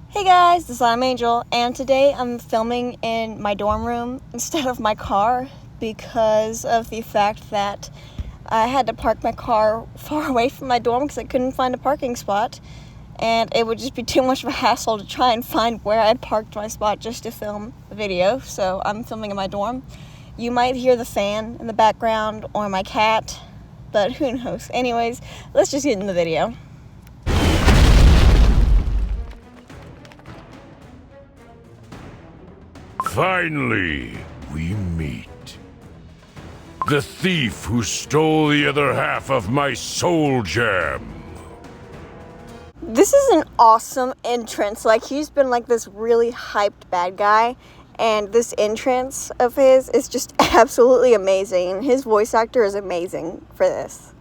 Hey guys, this is I'm Angel, and today I'm filming in my dorm room instead of my car because of the fact that I had to park my car far away from my dorm because I couldn't find a parking spot, and it would just be too much of a hassle to try and find where I'd parked my spot just to film a video, so I'm filming in my dorm. You might hear the fan in the background or my cat, but who knows. Anyways, let's just get in the video. Finally, we meet. The thief who stole the other half of my soul gem. This is an awesome entrance. Like, he's been like this really hyped bad guy, and this entrance of his is just absolutely amazing. And his voice actor is amazing for this.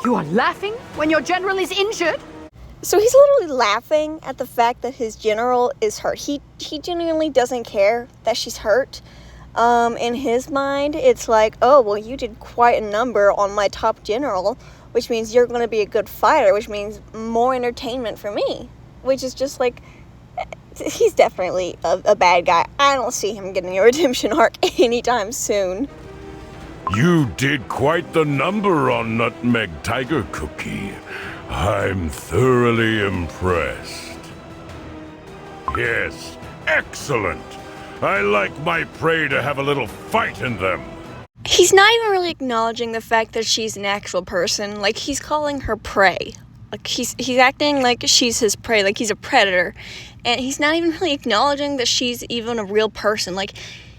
You are laughing when your general is injured? So he's literally laughing at the fact that his general is hurt. He genuinely doesn't care that she's hurt. In his mind, it's like, oh, well, you did quite a number on my top general, which means you're going to be a good fighter, which means more entertainment for me. Which is just like, he's definitely a bad guy. I don't see him getting a redemption arc anytime soon. You did quite the number on Nutmeg Tiger Cookie. I'm thoroughly impressed. Yes, excellent. I like my prey to have a little fight in them. He's not even really acknowledging the fact that she's an actual person. Like, he's calling her prey. Like, he's acting like she's his prey, like he's a predator. And he's not even really acknowledging that she's even a real person. Like,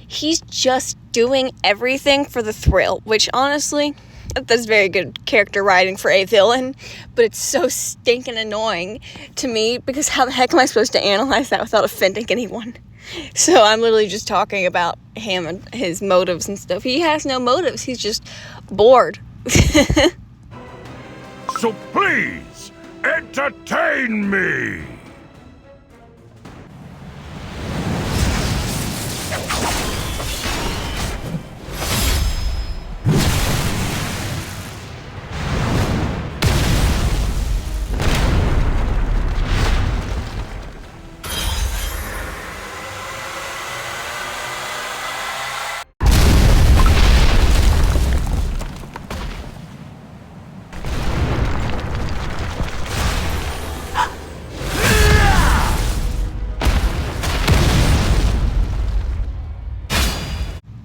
he's just doing everything for the thrill, which honestly, that's very good character writing for a villain, but it's so stinking annoying to me because how the heck am I supposed to analyze that without offending anyone? So I'm literally just talking about him and his motives and stuff. He has no motives, he's just bored. So please, entertain me!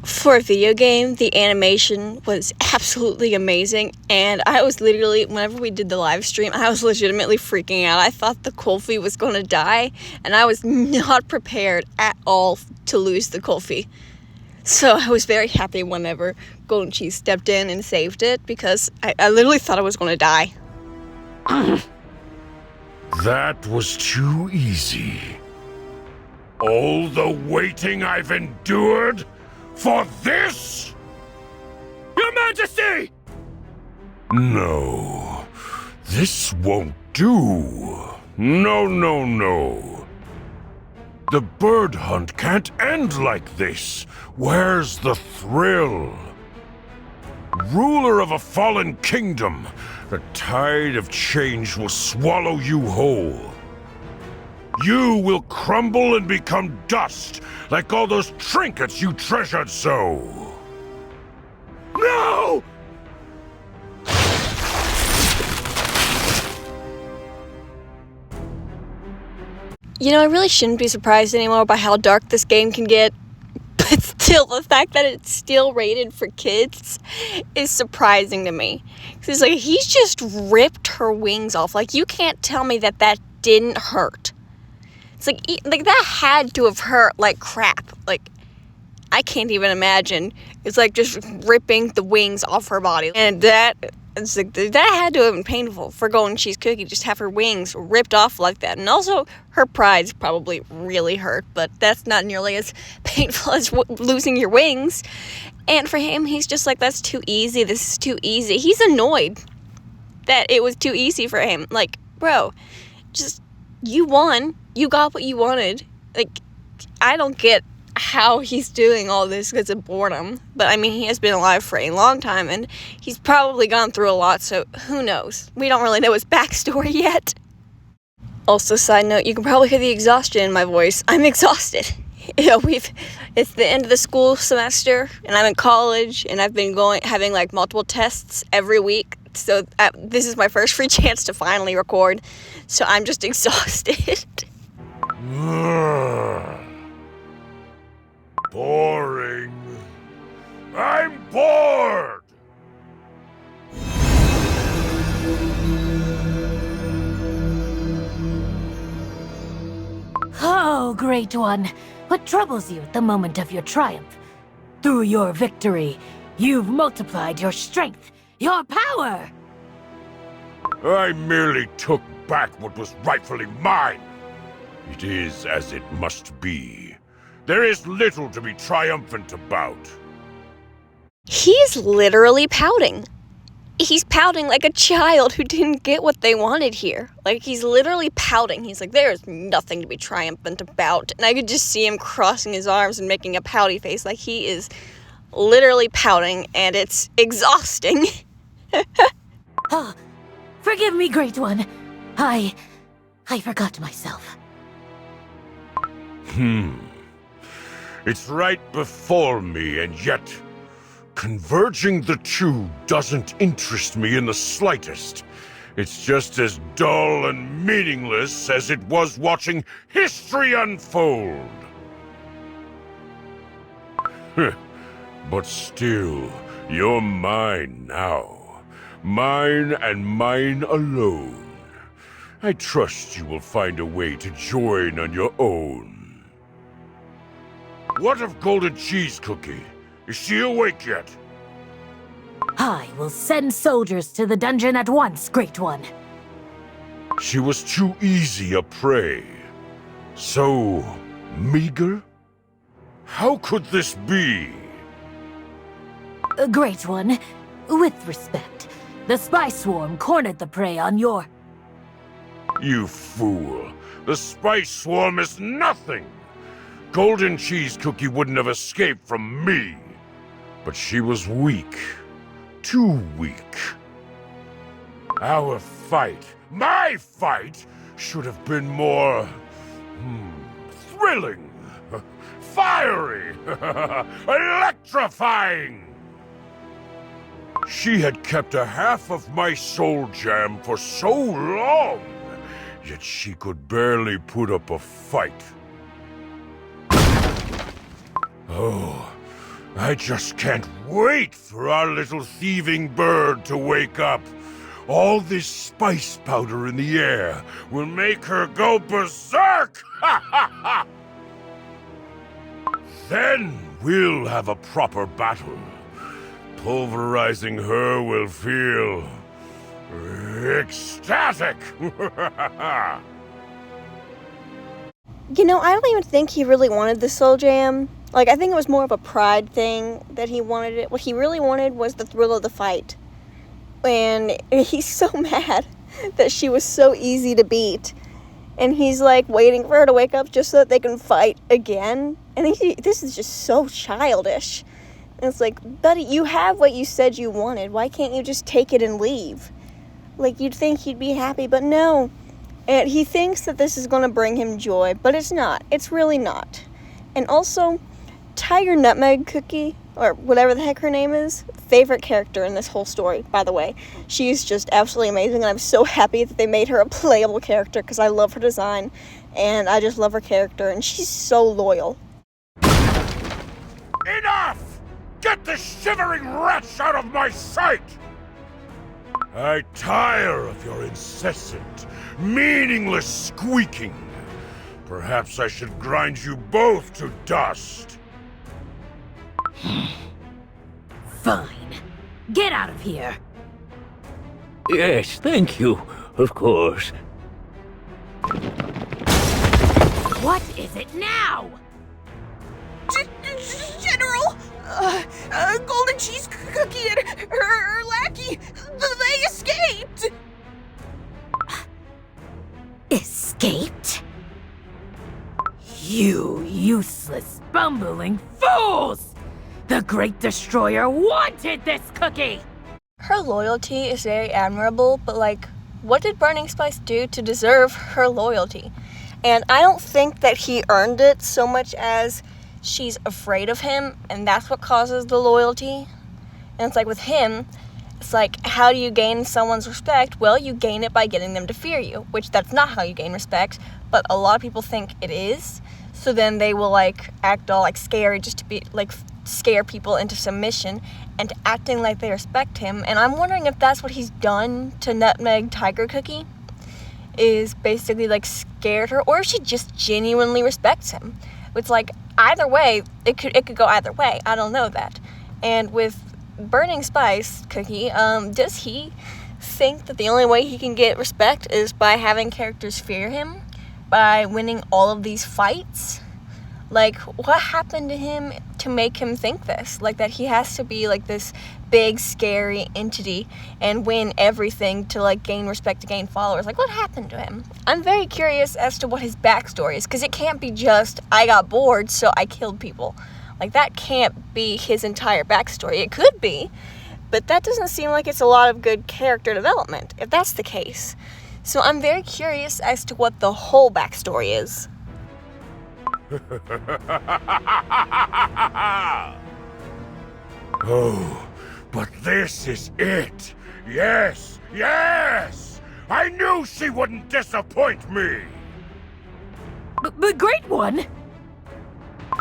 For a video game, the animation was absolutely amazing, and I was literally, whenever we did the live stream, I was legitimately freaking out. I thought the Kulfi was going to die, and I was not prepared at all to lose the Kulfi. So I was very happy whenever Golden Cheese stepped in and saved it, because I literally thought I was going to die. That was too easy. All the waiting I've endured? For this? Your Majesty! No, this won't do. No. The bird hunt can't end like this. Where's the thrill? Ruler of a fallen kingdom, the tide of change will swallow you whole. You will crumble and become dust, like all those trinkets you treasured so. No! You know, I really shouldn't be surprised anymore by how dark this game can get, but still, the fact that it's still rated for kids is surprising to me. Because, like, he's just ripped her wings off. Like, you can't tell me that that didn't hurt. It's like that had to have hurt like crap. Like, I can't even imagine. It's like just ripping the wings off her body. And that had to have been painful for Golden Cheese Cookie, just have her wings ripped off like that. And also, her pride's probably really hurt, but that's not nearly as painful as losing your wings. And for him, he's just like, that's too easy. This is too easy. He's annoyed that it was too easy for him. Like, bro, just, you won. You got what you wanted. Like, I don't get how he's doing all this because of boredom. But I mean, he has been alive for a long time, and he's probably gone through a lot, so who knows? We don't really know his backstory yet. Also, side note, you can probably hear the exhaustion in my voice. I'm exhausted. It's the end of the school semester, and I'm in college, and I've been having like multiple tests every week. So this is my first free chance to finally record. So I'm just exhausted. Boring. I'm bored! Oh, Great One, what troubles you at the moment of your triumph? Through your victory, you've multiplied your strength, your power! I merely took back what was rightfully mine. It is as it must be. There is little to be triumphant about. He's literally pouting. He's pouting like a child who didn't get what they wanted here. Like, he's literally pouting. He's like, there is nothing to be triumphant about. And I could just see him crossing his arms and making a pouty face. Like, he is literally pouting, and it's exhausting. Oh, forgive me, Great One. I forgot myself. It's right before me, and yet converging the two doesn't interest me in the slightest. It's just as dull and meaningless as it was watching history unfold. But still, you're mine now. Mine and mine alone. I trust you will find a way to join on your own. What of Golden Cheese Cookie? Is she awake yet? I will send soldiers to the dungeon at once, Great One. She was too easy a prey. So meager? How could this be? Great One, with respect, the spy swarm cornered the prey on your... You fool. The spice swarm is nothing. Golden Cheese Cookie wouldn't have escaped from me. But she was weak. Too weak. Our fight, my fight, should have been more... thrilling. Fiery. Electrifying. She had kept a half of my soul jam for so long, yet she could barely put up a fight. Oh, I just can't wait for our little thieving bird to wake up. All this spice powder in the air will make her go berserk! Ha ha ha! Then we'll have a proper battle. Pulverizing her will feel... ecstatic! You know, I don't even think he really wanted the soul jam. Like, I think it was more of a pride thing that he wanted it. What he really wanted was the thrill of the fight. And he's so mad that she was so easy to beat. And he's, like, waiting for her to wake up just so that they can fight again. And this is just so childish. And it's like, buddy, you have what you said you wanted. Why can't you just take it and leave? Like, you'd think he'd be happy, but no. And he thinks that this is going to bring him joy, but it's not. It's really not. And also, Tiger Nutmeg Cookie, or whatever the heck her name is, favorite character in this whole story, by the way. She's just absolutely amazing, and I'm so happy that they made her a playable character, because I love her design, and I just love her character, and she's so loyal. Enough! Get this shivering wretch out of my sight! I tire of your incessant, meaningless squeaking. Perhaps I should grind you both to dust. Fine. Get out of here. Yes, thank you. Of course. What is it now? General! Golden Cheese Cookie and her lackey, they escaped! Escaped? You Useless, bumbling fools! The Great Destroyer wanted this cookie! Her loyalty is very admirable, but like, what did Burning Spice do to deserve her loyalty? And I don't think that he earned it so much as she's afraid of him, and that's what causes the loyalty. And it's like with him, it's like, how do you gain someone's respect? Well, you gain it by getting them to fear you, which that's not how you gain respect, but a lot of people think it is. So then they will like act all like scary just to be like scare people into submission and acting like they respect him. And I'm wondering if that's what he's done to Nutmeg Tiger Cookie, is basically like scared her, or if she just genuinely respects him. It's like either way, it could go either way. I don't know that. And with Burning Spice Cookie, does he think that the only way he can get respect is by having characters fear him, by winning all of these fights? Like, what happened to him to make him think this? Like, that he has to be, like, this big, scary entity and win everything to, like, gain respect, to gain followers. Like, what happened to him? I'm very curious as to what his backstory is, because it can't be just, I got bored, so I killed people. Like, that can't be his entire backstory. It could be, but that doesn't seem like it's a lot of good character development, if that's the case. So I'm very curious as to what the whole backstory is. Oh, but this is it! Yes, yes! I knew she wouldn't disappoint me! But Great One!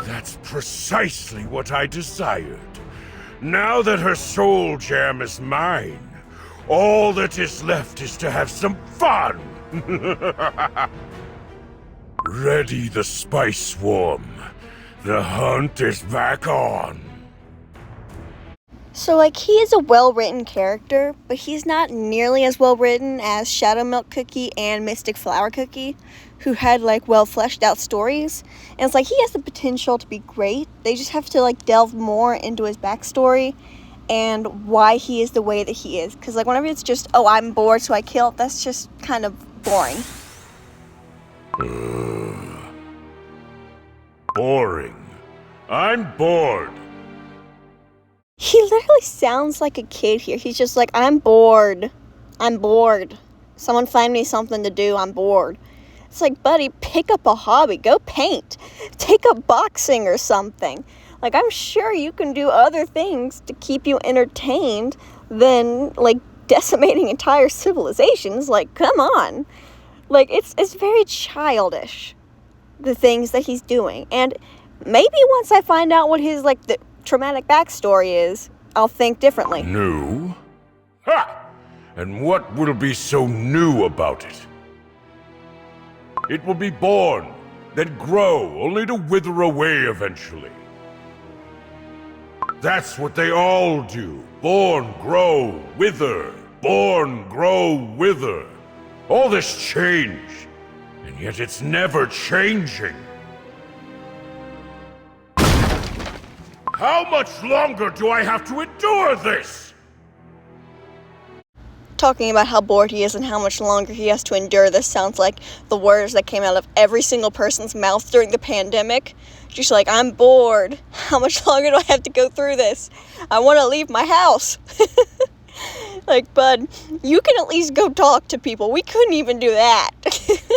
That's precisely what I desired. Now that her soul gem is mine, all that is left is to have some fun! Ready the spice swarm. The hunt is back on. So, like, he is a well-written character, but he's not nearly as well-written as Shadow Milk Cookie and Mystic Flower Cookie, who had, like, well-fleshed-out stories. And it's like, he has the potential to be great. They just have to, like, delve more into his backstory and why he is the way that he is. Because, like, whenever it's just, oh, I'm bored, so I kill, that's just kind of boring. Boring. I'm bored. He literally sounds like a kid here. He's just like, I'm bored. I'm bored. Someone find me something to do. I'm bored. It's like, buddy, pick up a hobby. Go paint. Take up boxing or something. Like, I'm sure you can do other things to keep you entertained than, like, decimating entire civilizations. Like, come on. Like, it's very childish, the things that he's doing. And maybe once I find out what his, like, the traumatic backstory is, I'll think differently. New? Ha! And what will be so new about it? It will be born, then grow, only to wither away eventually. That's what they all do. Born, grow, wither. Born, grow, wither. All this change, and yet it's never changing. How much longer do I have to endure this? Talking about how bored he is and how much longer he has to endure this sounds like the words that came out of every single person's mouth during the pandemic. Just like, I'm bored. How much longer do I have to go through this? I want to leave my house. Like, bud, you can at least go talk to people. We couldn't even do that. Forgive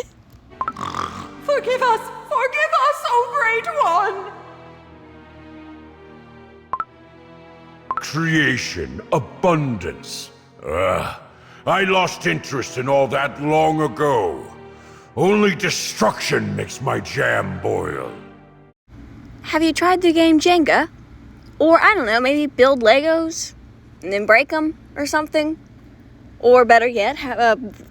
us, oh Great One! Creation, abundance. I lost interest in all that long ago. Only destruction makes my jam boil. Have you tried the game Jenga? Or, I don't know, maybe build Legos and then break them or something? Or better yet,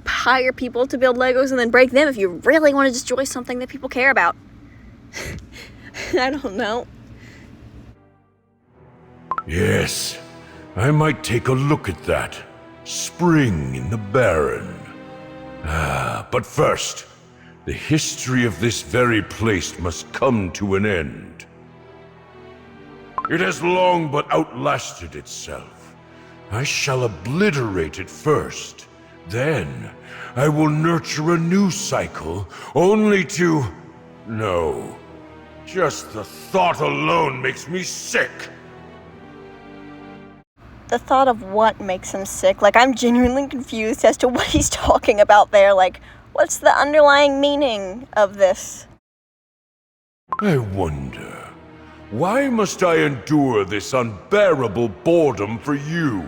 hire people to build Legos and then break them if you really want to destroy something that people care about. I don't know. Yes, I might take a look at that. Spring in the barren. But first, the history of this very place must come to an end. It has long but outlasted itself. I shall obliterate it first. Then, I will nurture a new cycle, only to... No. Just the thought alone makes me sick. The thought of what makes him sick? Like, I'm genuinely confused as to what he's talking about there. Like, what's the underlying meaning of this? I wonder, why must I endure this unbearable boredom for you?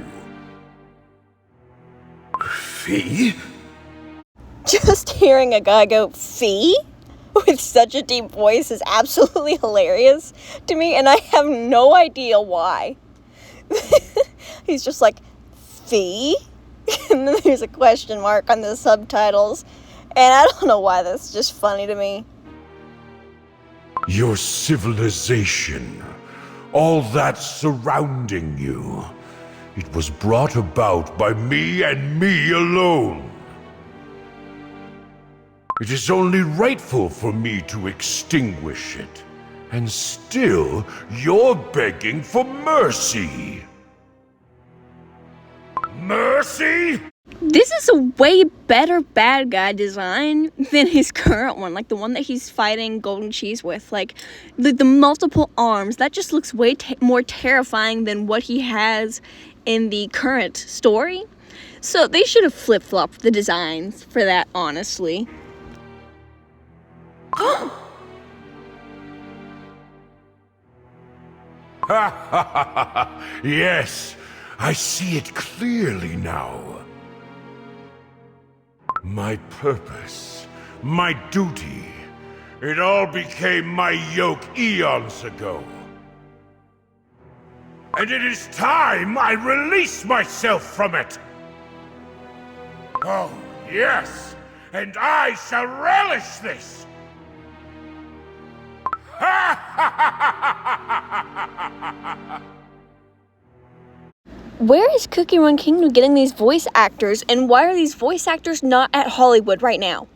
Fee? Just hearing a guy go, "Fee?" with such a deep voice is absolutely hilarious to me, and I have no idea why. He's just like, "Fee?" And then there's a question mark on the subtitles, and I don't know why that's just funny to me. Your civilization, all that surrounding you, it was brought about by me and me alone. It is only rightful for me to extinguish it, and still you're begging for mercy. Mercy? This is a way better bad guy design than his current one, like the one that he's fighting Golden Cheese with. Like, the multiple arms, that just looks way more terrifying than what he has in the current story. So they should have flip-flopped the designs for that, honestly. Ha ha ha ha! Yes, I see it clearly now. My purpose, my duty, it all became my yoke eons ago. And it is time I release myself from it. Oh, yes, and I shall relish this. Where is Cookie Run Kingdom getting these voice actors, and why are these voice actors not at Hollywood right now?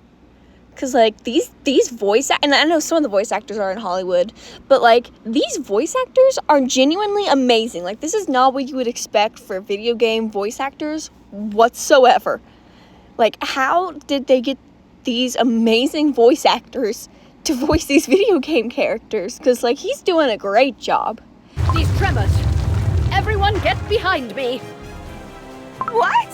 Because, like, these voice and I know some of the voice actors are in Hollywood, but, like, these voice actors are genuinely amazing. Like, this is not what you would expect for video game voice actors whatsoever. Like, how did they get these amazing voice actors to voice these video game characters? Because, like, he's doing a great job. These tremors. Everyone get behind me. What?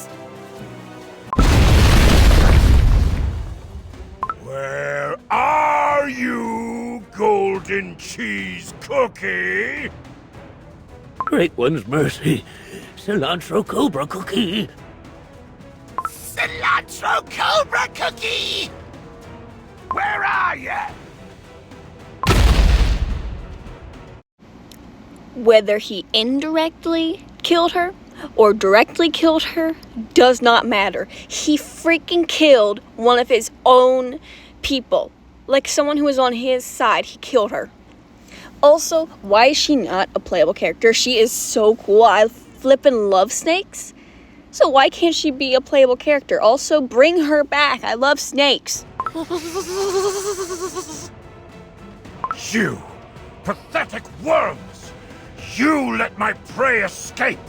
Where are you, Golden Cheese Cookie? Great One's mercy. Cilantro Cobra Cookie. Cilantro Cobra Cookie! Where are you? Whether he indirectly killed her or directly killed her does not matter. He freaking killed one of his own people. Like someone who was on his side, he killed her. Also, why is she not a playable character? She is so cool. I flippin' love snakes. So why can't she be a playable character? Also, bring her back. I love snakes. You, pathetic worms! You let my prey escape!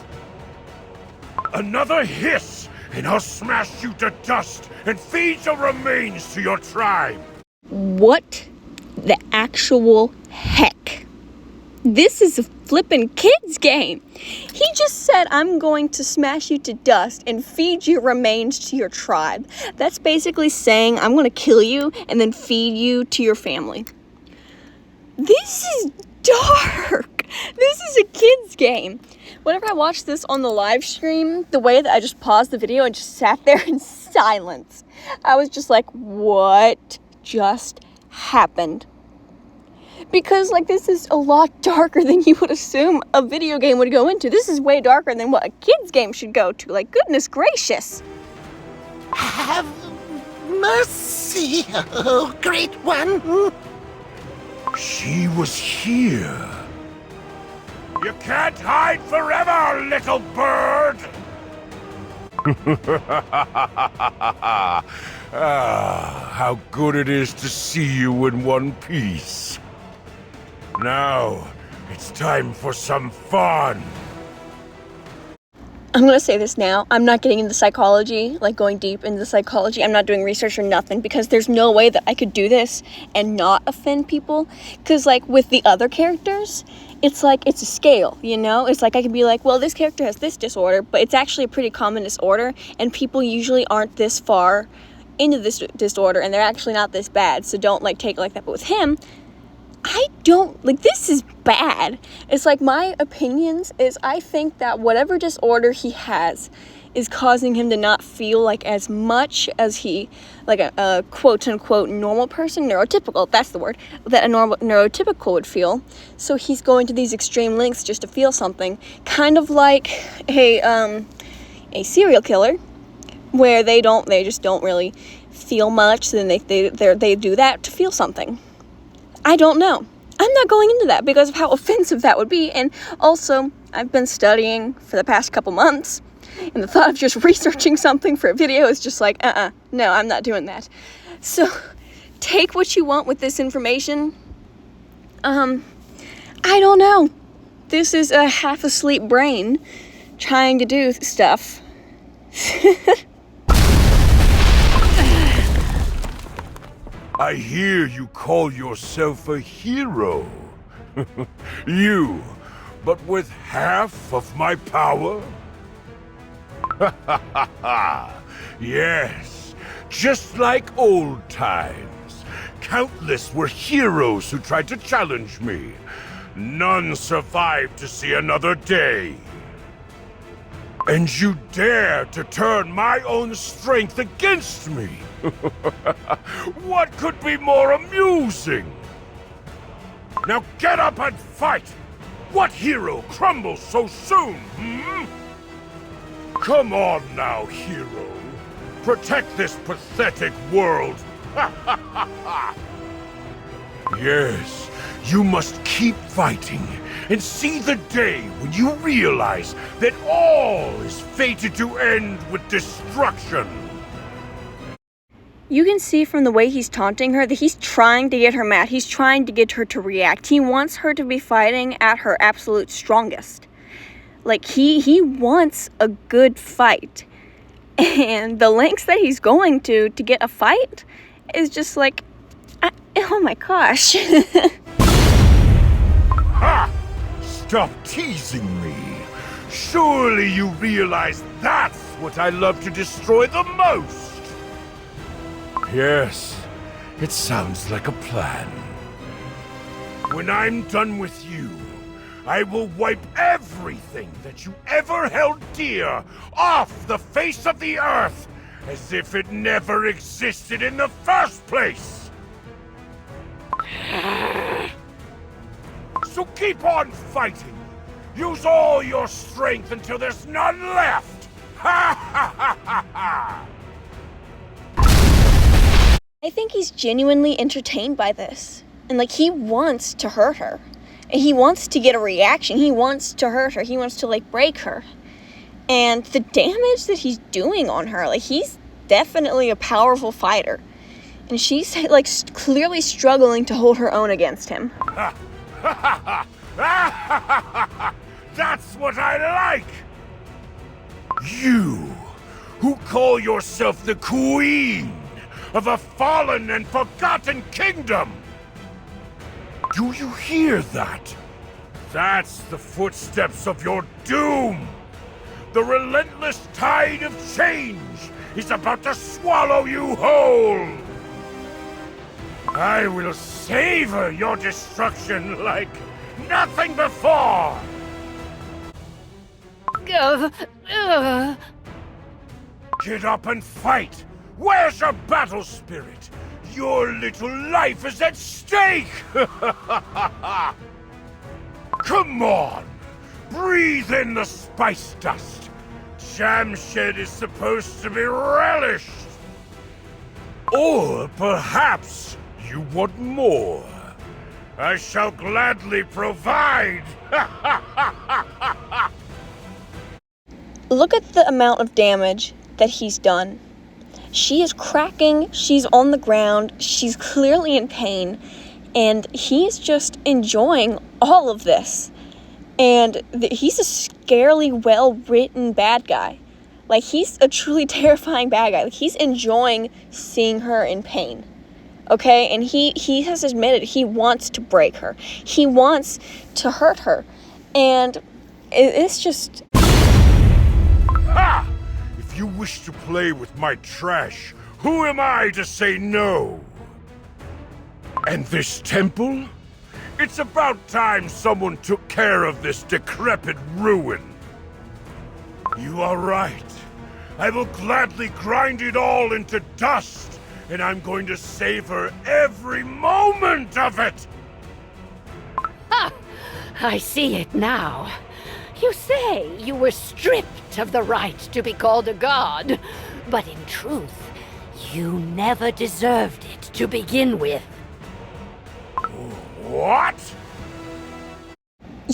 Another hiss, and I'll smash you to dust and feed your remains to your tribe! What the actual heck? This is a flippin' kids game. He just said, I'm going to smash you to dust and feed your remains to your tribe. That's basically saying, I'm going to kill you and then feed you to your family. This is dark. This is a kid's game. Whenever I watched this on the live stream, the way that I just paused the video and just sat there in silence, I was just like, what just happened? Because, like, this is a lot darker than you would assume a video game would go into. This is way darker than what a kid's game should go to. Like, goodness gracious. Have mercy, oh great one. She was here. You can't hide forever, little bird! How good it is to see you in one piece. Now, it's time for some fun. I'm going to say this now. I'm not getting into psychology, like going deep into psychology. I'm not doing research or nothing because there's no way that I could do this and not offend people. Because, like, with the other characters, it's like it's a scale, you know? It's like I could be like, well, this character has this disorder, but it's actually a pretty common disorder, and people usually aren't this far into this disorder, and they're actually not this bad, so don't, like, take it like that. But with him, I don't, like, this is bad. It's like my opinions is I think that whatever disorder he has is causing him to not feel like as much as he, like a quote-unquote normal person, neurotypical, that's the word, that a normal neurotypical would feel. So he's going to these extreme lengths just to feel something, kind of like a serial killer, where they just don't really feel much, then they do that to feel something. I don't know. I'm not going into that because of how offensive that would be. And also, I've been studying for the past couple months, and the thought of just researching something for a video is just like, no, I'm not doing that. So, take what you want with this information. I don't know. This is a half-asleep brain trying to do stuff. I hear you call yourself a hero. You, but with half of my power? Yes, just like old times. Countless were heroes who tried to challenge me. None survived to see another day. And you dare to turn my own strength against me? What could be more amusing? Now get up and fight! What hero crumbles so soon, hmm? Come on now, hero. Protect this pathetic world. Yes, you must keep fighting and see the day when you realize that all is fated to end with destruction. You can see from the way he's taunting her that he's trying to get her mad. He's trying to get her to react. He wants her to be fighting at her absolute strongest. Like, he wants a good fight. And the lengths that he's going to get a fight is just like, oh my gosh. Ha! Stop teasing me. Surely you realize that's what I love to destroy the most. Yes, it sounds like a plan. When I'm done with you, I will wipe everything that you ever held dear off the face of the earth, as if it never existed in the first place. So keep on fighting. Use all your strength until there's none left. Ha ha ha ha ha! I think he's genuinely entertained by this. And, like, he wants to hurt her. And he wants to get a reaction. He wants to hurt her. He wants to, like, break her. And the damage that he's doing on her, like, he's definitely a powerful fighter. And she's, like, clearly struggling to hold her own against him. Ha ha ha ha! That's what I like! You, who call yourself the queen of a fallen and forgotten kingdom! Do you hear that? That's the footsteps of your doom! The relentless tide of change is about to swallow you whole! I will savor your destruction like nothing before! Get up and fight! Where's your battle spirit? Your little life is at stake! Come on! Breathe in the spice dust! Jamshed is supposed to be relished! Or perhaps you want more. I shall gladly provide! Look at the amount of damage that he's done. She is cracking, she's on the ground, she's clearly in pain, and he's just enjoying all of this. And he's a scarily well-written bad guy. Like, he's a truly terrifying bad guy. Like, he's enjoying seeing her in pain. Okay? And he has admitted he wants to break her. He wants to hurt her. And it's just... Ha! If you wish to play with my trash, who am I to say no? And this temple? It's about time someone took care of this decrepit ruin. You are right. I will gladly grind it all into dust, and I'm going to savor every moment of it! Ha! I see it now. You say you were stripped of the right to be called a god, but in truth, you never deserved it to begin with. What?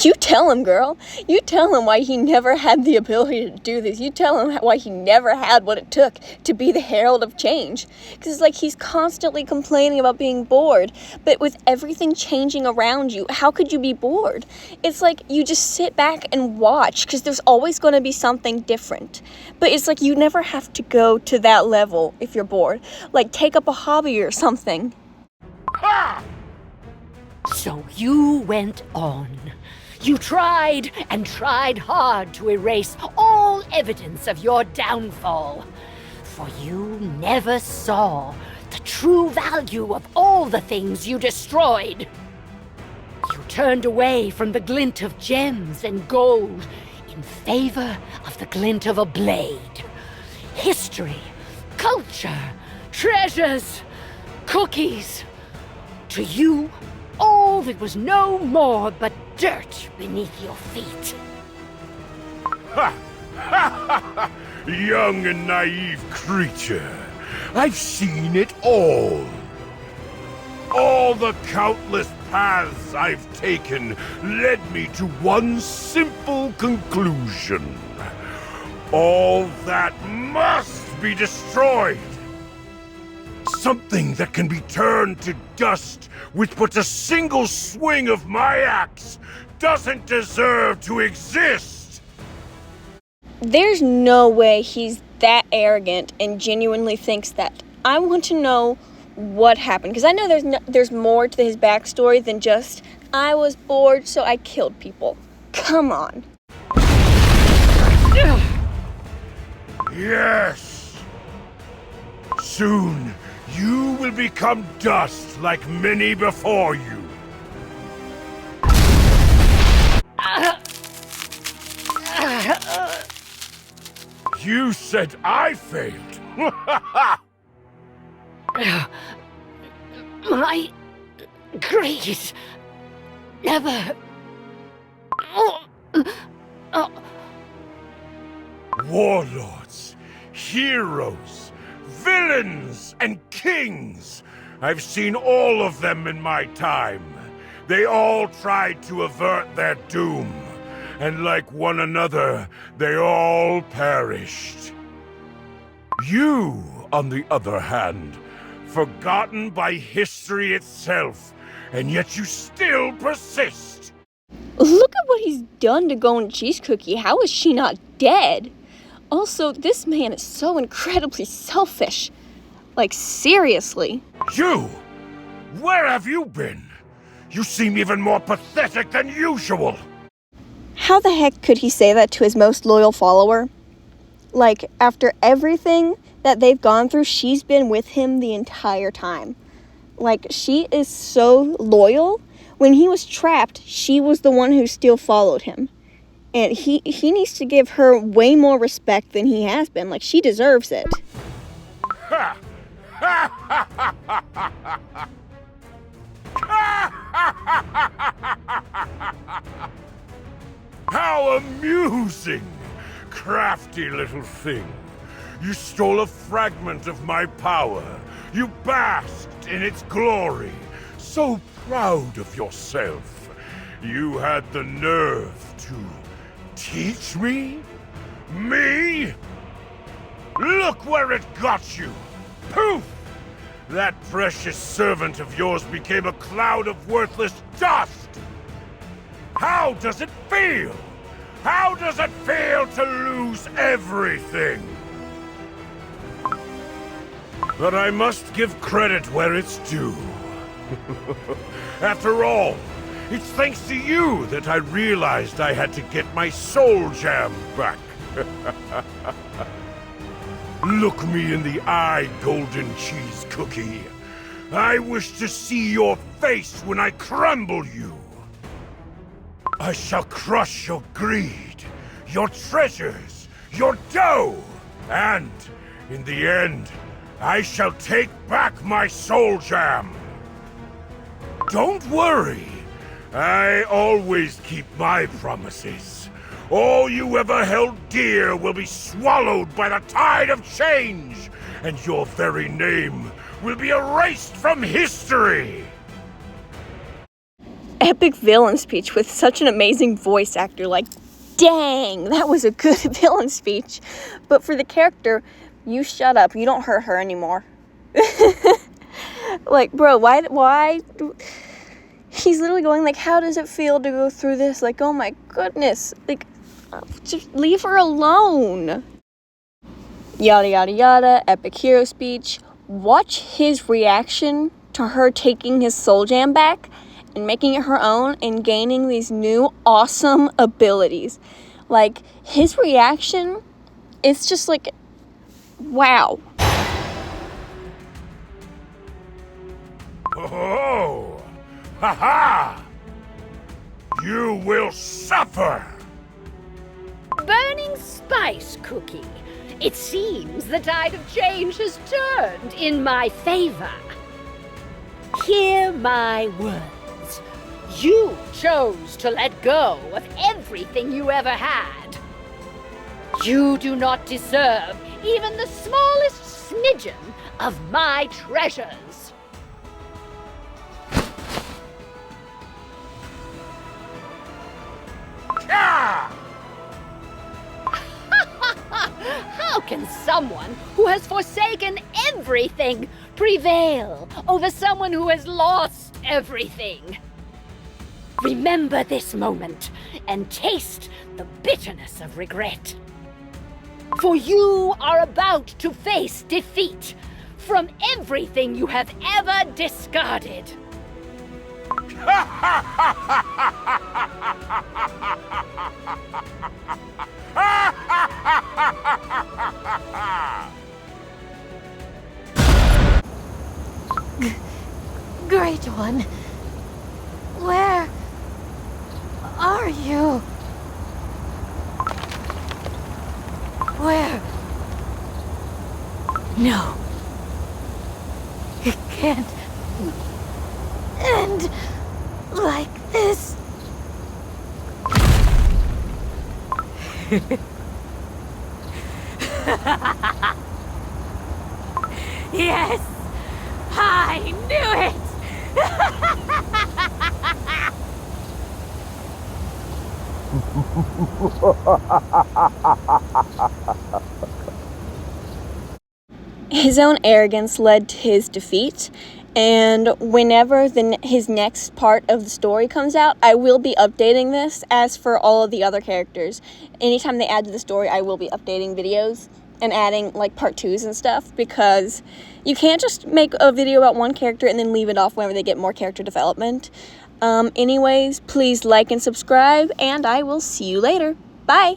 You tell him, girl. You tell him why he never had the ability to do this. You tell him why he never had what it took to be the herald of change. Because it's like he's constantly complaining about being bored. But with everything changing around you, how could you be bored? It's like you just sit back and watch because there's always going to be something different. But it's like you never have to go to that level if you're bored. Like, take up a hobby or something. Ha! So you went on. You tried and tried hard to erase all evidence of your downfall. For you never saw the true value of all the things you destroyed. You turned away from the glint of gems and gold in favor of the glint of a blade. History, culture, treasures, cookies. To you, all that was no more but dirt beneath your feet. Ha! Ha ha ha! Young and naive creature. I've seen it all. All the countless paths I've taken led me to one simple conclusion. All that must be destroyed. Something that can be turned to dust with but a single swing of my axe doesn't deserve to exist! There's no way he's that arrogant and genuinely thinks that. I want to know what happened, because I know there's more to his backstory than just, I was bored so I killed people. Come on. Yes! Soon, you will become dust like many before you. You said I failed. My greed never... Warlords, heroes, villains, and kings. I've seen all of them in my time. They all tried to avert their doom. And like one another, they all perished. You, on the other hand, forgotten by history itself, and yet you still persist. Look at what he's done to Golden Cheese Cookie. How is she not dead? Also, this man is so incredibly selfish. Like, seriously. You! Where have you been? You seem even more pathetic than usual. How the heck could he say that to his most loyal follower? Like, after everything that they've gone through, she's been with him the entire time. Like, she is so loyal. When he was trapped, she was the one who still followed him. And he needs to give her way more respect than he has been. Like, she deserves it. Ha! Ha ha ha ha ha ha! How amusing! Crafty little thing. You stole a fragment of my power. You basked in its glory. So proud of yourself. You had the nerve to teach me? Me? Look where it got you! Poof! That precious servant of yours became a cloud of worthless dust! How does it feel? How does it feel to lose everything? But I must give credit where it's due. After all, it's thanks to you that I realized I had to get my soul gem back. Look me in the eye, golden cheese cookie. I wish to see your face when I crumble you. I shall crush your greed, your treasures, your dough, and, in the end, I shall take back my soul gem. Don't worry, I always keep my promises. All you ever held dear will be swallowed by the tide of change, and your very name will be erased from history. Epic villain speech with such an amazing voice actor. Like, dang, that was a good villain speech. But for the character, you shut up. You don't hurt her anymore. Like, bro, why? He's literally going like, how does it feel to go through this? Like, oh my goodness. Like, just leave her alone. Yada, yada, yada. Epic hero speech. Watch his reaction to her taking his soul gem back and making it her own and gaining these new awesome abilities. Like, his reaction is just like, wow. Oh! Ha-ha! You will suffer! Burning spice, Cookie. It seems the tide of change has turned in my favor. Hear my words. You chose to let go of everything you ever had. You do not deserve even the smallest smidgen of my treasures. Ah! How can someone who has forsaken everything prevail over someone who has lost everything? Remember this moment and taste the bitterness of regret. For you are about to face defeat from everything you have ever discarded. Great One, where are you? Where? No. It can't end like this. Yes! I knew it! His own arrogance led to his defeat, and whenever his next part of the story comes out, I will be updating this. As for all of the other characters, anytime they add to the story, I will be updating videos and adding like part 2s and stuff, because you can't just make a video about one character and then leave it off whenever they get more character development. Anyways, please like and subscribe, and I will see you later. Bye!